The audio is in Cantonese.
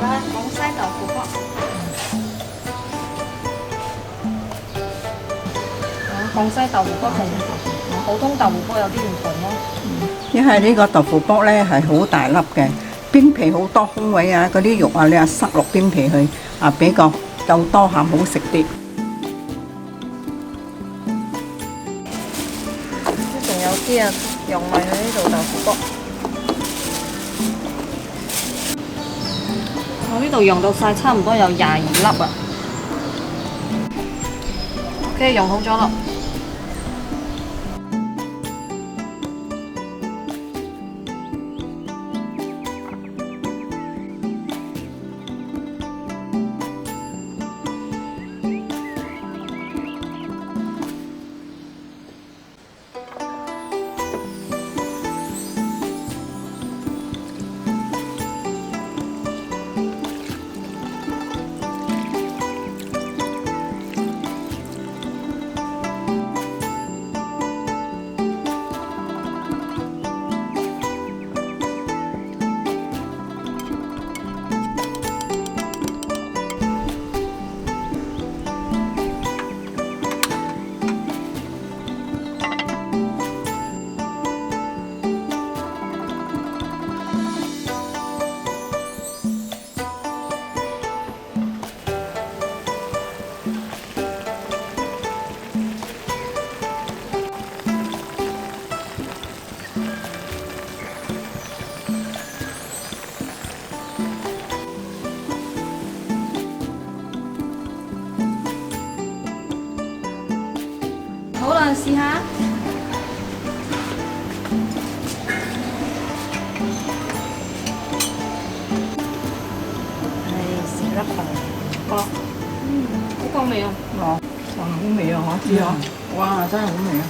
啦，廣西豆腐卜。廣西豆腐卜同普通豆腐卜有啲唔同咯。因為呢個豆腐卜咧係好大粒嘅，邊皮好多空位啊，嗰啲肉啊你啊塞落邊皮去啊，比較夠多下好食啲。仲有啲啊，用埋喺呢度豆腐卜。我呢度用到晒，差唔多有22粒啊。OK， 用好咗啦。好啦，試下。試粒飯，好啦，好夠味啊！哦，好味啊！我知啊，哇，真係好味啊！